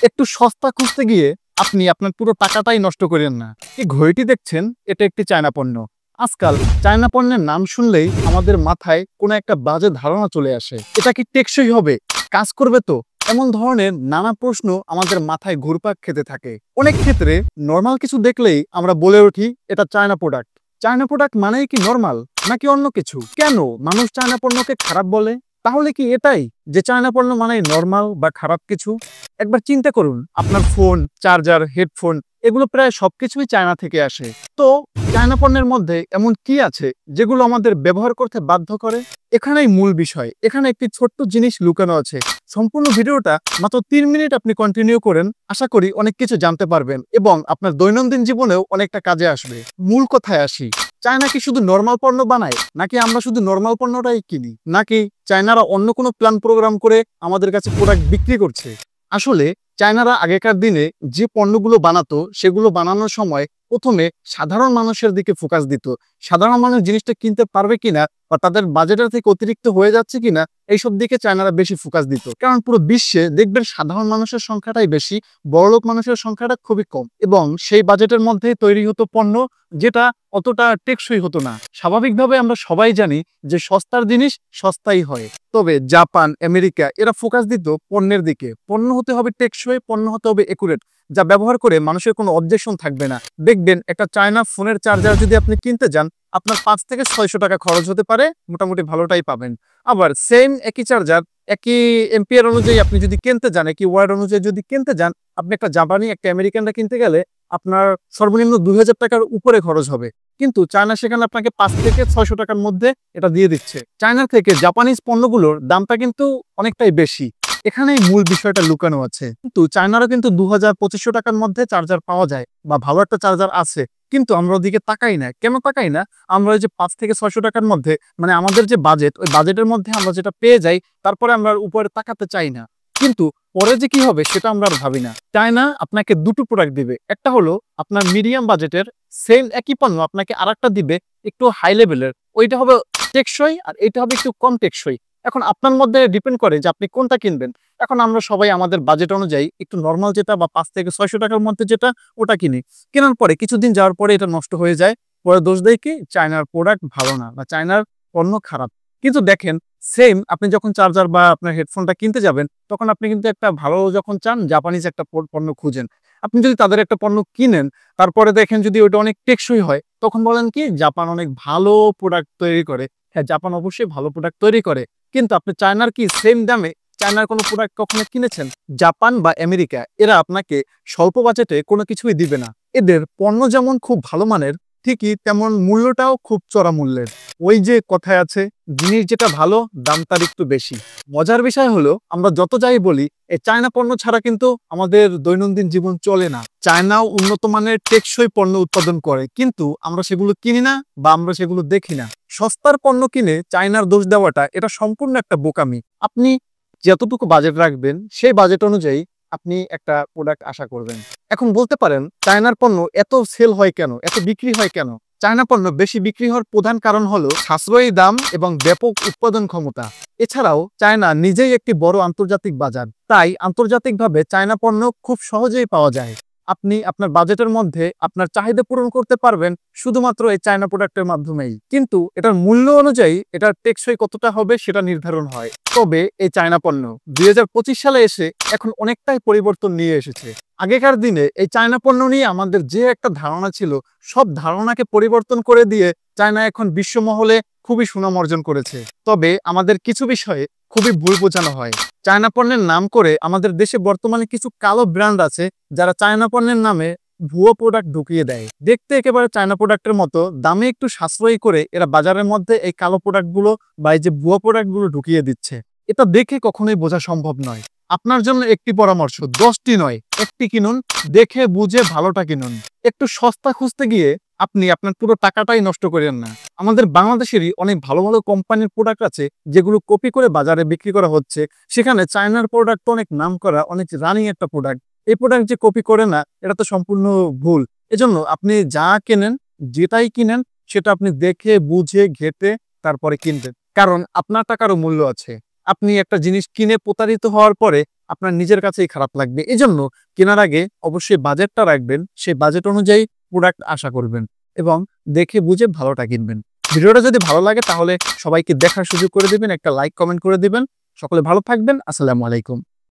একটু সস্তা খুঁজতে গিয়ে আপনি আপনার পুরো টাকাটাই নষ্ট করেন না। এই ঘড়িটি দেখছেন, এটা একটি চায়না পণ্য। আজকাল চায়না পণ্যের নাম শুনলেই আমাদের মাথায় কোনো একটা বাজে ধারণা চলে আসে। এটা কি টেকসই হবে, কাজ করবে তো, এমন ধরনের নানা প্রশ্ন আমাদের মাথায় ঘুরপাক খেতে থাকে। অনেক ক্ষেত্রে নর্মাল কিছু দেখলেই আমরা বলে উঠি এটা চায়না প্রোডাক্ট। চায়না প্রোডাক্ট মানেই কি নর্মাল, নাকি অন্য কিছু? কেন মানুষ চায়না পণ্যকে খারাপ বলে? তাহলে কি এটাই যে চায়না পণ্য মানে নর্মাল বা খারাপ কিছু? একবার চিন্তা করুন, আপনার ফোন, চার্জার, হেডফোন এগুলো প্রায় সবকিছুই চায়না থেকে আসে। তো চায়না পণ্যের মধ্যে এমন কি আছে যেগুলো আমাদের ব্যবহার করতে বাধ্য করে? এখানেই মূল বিষয়। এখানে একটি ছোট্ট জিনিস লুকানো আছে। সম্পূর্ণ ভিডিওটা মাত্র 3 মিনিট আপনি কন্টিনিউ করেন, আশা করি অনেক কিছু জানতে পারবেন এবং আপনার দৈনন্দিন জীবনেও অনেকটা কাজে আসবে। মূল কথায় আসি, চায়না কি শুধু নর্মাল পণ্য বানায়, নাকি আমরা শুধু নর্মাল পণ্যটাই কিনি, নাকি চায়নারা অন্য কোনো প্ল্যান প্রোগ্রাম করে আমাদের কাছে প্রোডাক্ট বিক্রি করছে? আসলে চায়নারা আগেকার দিনে যে পণ্যগুলো বানাতো সেগুলো বানানোর সময় প্রথমে সাধারণ মানুষের দিকে ফোকাস দিত। সাধারণ মানুষ জিনিসটা কিনতে পারবে কিনা বা তাদের বাজেটের থেকে অতিরিক্ত হয়ে যাচ্ছে কিনা এইসব দিকে চায়নারা বেশি ফোকাস দিত। কারণ পুরো বিশ্বে দেখবেন সাধারণ মানুষের সংখ্যাটাই বেশি, বড়লোক মানুষের সংখ্যাটা খুবই কম, এবং সেই বাজেটের মধ্যে তৈরি হতো পণ্য যেটা অতটা টেকসই হতো না। স্বাভাবিকভাবে আমরা সবাই জানি যে সস্তার জিনিস সস্তাই হয়। তবে জাপান, আমেরিকা এরা ফোকাস দিত পণ্যের দিকে। পণ্য হতে হবে টেকসই, পণ্য হতে হবে একুরেট, যা ব্যবহার করে মানুষের কোনো অবজেকশন থাকবে না। দেখবেন একটা চায়না ফোনের চার্জার যদি আপনি কিনতে যান, আপনার 5 থেকে 600 টাকা খরচ হতে পারে, মোটামুটি ভালোটাই পাবেন। আবার সেম একই চার্জার একই এম্পিয়ার অনুযায়ী আপনি যদি কিনতে যান, একই ওয়াট অনুযায়ী যদি কিনতে যান, আপনি একটা জাপানি একটা আমেরিকানটা কিনতে গেলে আপনার সর্বনিম্ন 2000 টাকার উপরে খরচ হবে। কিন্তু চায়না সেখানে আপনাকে 5 থেকে 600 টাকার মধ্যে এটা দিয়ে দিচ্ছে। চায়না থেকে জাপানিজ পণ্যগুলোর দামটা কিন্তু অনেকটাই বেশি। এখানেই মূল বিষয়টা লুকানো আছে। কিন্তু চায়নারও কিন্তু 2000-2500 টাকার মধ্যে চার্জার পাওয়া যায় বা ভালো একটা চার্জার আছে, কিন্তু আমরা ওদিকে তাকাই না। কেন তাকাই না? আমরা ওই যে 5 থেকে 600 টাকার মধ্যে, মানে আমাদের যে বাজেট, ওই বাজেটের মধ্যে আমরা যেটা পেয়ে যাই, তারপরে আমরা উপরে তাকাতে চাই না। কিন্তু পরে যে কি হবে সেটা আমরা আর ভাবি না। চায়না আপনাকে দুটো প্রোডাক্ট দিবে। একটা হলো আপনার মিডিয়াম বাজেটের সেম একই পণ্য আপনাকে আরেকটা দিবে একটু হাই লেভেলের, ওইটা হবে টেকসই আর এটা হবে একটু কম টেকসই। এখন আপনার মধ্যে ডিপেন্ড করে যে আপনি কোনটা কিনবেন। এখন আমরা সবাই আমাদের বাজেট অনুযায়ী একটু নর্মাল যেটা বা 5 থেকে 600 টাকার মধ্যে যেটা, ওটা কিনি। কেনার পরে কিছুদিন যাওয়ার পরে এটা নষ্ট হয়ে যায়। পরে দোষ দেয় কি চায়নার প্রোডাক্ট ভালো না বা চায়নার পণ্য খারাপ। কিন্তু দেখেন, সেম আপনি যখন চার্জার বা আপনার হেডফোনটা কিনতে যাবেন, তখন আপনি কিন্তু একটা ভালো যখন চান, জাপানিজ একটা পণ্য খুঁজেন। আপনি যদি তাদের একটা পণ্য কিনেন, তারপরে দেখেন যদি ওটা অনেক টেকসই হয়, তখন বলেন কি জাপান অনেক ভালো প্রোডাক্ট তৈরি করে। হ্যাঁ, জাপান অবশ্যই ভালো প্রোডাক্ট তৈরি করে, কিন্তু আপনি চায়নার কি সেম দামে চায়নার কোনো প্রোডাক্ট কখনো কিনেছেন? জাপান বা আমেরিকা এরা আপনাকে স্বল্প বাজেটে কোনো কিছুই দিবে না। এদের পণ্য যেমন খুব ভালো মানের, ঠিকই তেমন মূল্যটাও খুব চড়া মূল্যের। ওই যে কথায় আছে, জিনিস যেটা ভালো দাম তার একটু বেশি। মজার বিষয় হলো, আমরা যত যাই বলি এই চায়না পণ্য ছাড়া কিন্তু আমাদের দৈনন্দিন জীবন চলে না। চায়নাও উন্নত মানের টেকসই পণ্য উৎপাদন করে, কিন্তু আমরা সেগুলো কিনি না বা আমরা সেগুলো দেখি না। সস্তার পণ্য কিনে চায়নার দোষ দেওয়াটা এটা সম্পূর্ণ একটা বোকামি। আপনি যতটুকু বাজেট রাখবেন সেই বাজেট অনুযায়ী আপনি একটা প্রোডাক্ট আশা করবেন। এখন বলতে পারেন চায়নার পণ্য এত সেল হয় কেন, এত বিক্রি হয় কেন? চায়না পণ্য বেশি বিক্রি হওয়ার প্রধান কারণ হলো সাশ্রয়ী দাম এবং ব্যাপক উৎপাদন ক্ষমতা। এছাড়াও চায়না নিজেই একটি বড় আন্তর্জাতিক বাজার, তাই আন্তর্জাতিকভাবে চায়না পণ্য খুব সহজেই পাওয়া যায়। আপনি আপনার বাজেটের মধ্যে আপনার চাহিদা পূরণ করতে পারবেন শুধুমাত্র এই চায়না প্রোডাক্টের মাধ্যমেই। কিন্তু এটার মূল্য অনুযায়ী এটার টেকসই কতটা হবে সেটা নির্ধারণ হয়। তবে এই চায়না পণ্য 2025 সালে এসে এখন অনেকটাই পরিবর্তন নিয়ে এসেছে। আগেকার দিনে এই চায়না পণ্য নিয়ে আমাদের যে একটা ধারণা ছিল, সব ধারণাকে পরিবর্তন করে দিয়ে চায়না এখন বিশ্বমহলে খুবই সুনাম অর্জন করেছে। তবে আমাদের কিছু বিষয়ে খুবই ভুল বোঝানো হয়। চায়না পণ্যের নাম করে আমাদের দেশে বর্তমানে কিছু কালো ব্র্যান্ড আছে যারা চায়না পণ্যের নামে ভুয়ো প্রোডাক্ট ঢুকিয়ে দেয়। দেখতে একেবারে চায়না প্রোডাক্টের মতো, দামে একটু সাশ্রয়ী করে এরা বাজারের মধ্যে এই কালো প্রোডাক্টগুলো বা এই যে ভুয়ো প্রোডাক্টগুলো ঢুকিয়ে দিচ্ছে। এটা দেখে কখনোই বোঝা সম্ভব নয়। আপনার জন্য একটি পরামর্শ, 10টি নয়, একটি কিনুন, দেখে বুঝে ভালোটা কিনুন। একটু সস্তা খুঁজতে গিয়ে আপনি আপনার পুরো টাকাটাই নষ্ট করেন না। আমাদের বাংলাদেশেরই অনেক ভালো ভালো কোম্পানির প্রোডাক্ট আছে যেগুলো কপি করে বাজারে বিক্রি করা হচ্ছে। সেখানে চায়নার প্রোডাক্ট অনেক নাম করা, অনেক রানিং একটা প্রোডাক্ট। এই প্রোডাক্ট যে কপি করে না, এটা তো সম্পূর্ণ ভুল। এজন্য আপনি যা কেনেন, যেটাই কিনেন, সেটা আপনি দেখে বুঝে ঘেঁটে তারপরে কিনবেন, কারণ আপনার টাকারও মূল্য আছে। আপনি একটা জিনিস কিনে প্রতারিত হওয়ার পরে আপনার নিজের কাছেই খারাপ লাগবে। এজন্য কেনার আগে অবশ্যই বাজেটটা রাখবেন, সেই বাজেট অনুযায়ী প্রোডাক্ট আশা করবেন এবং দেখে বুঝে ভালোটা কিনবেন। ভিডিওটা যদি ভালো লাগে তাহলে সবাইকে দেখার সুযোগ করে দিবেন, একটা লাইক কমেন্ট করে দিবেন। সকলে ভালো থাকবেন। আসসালামু আলাইকুম।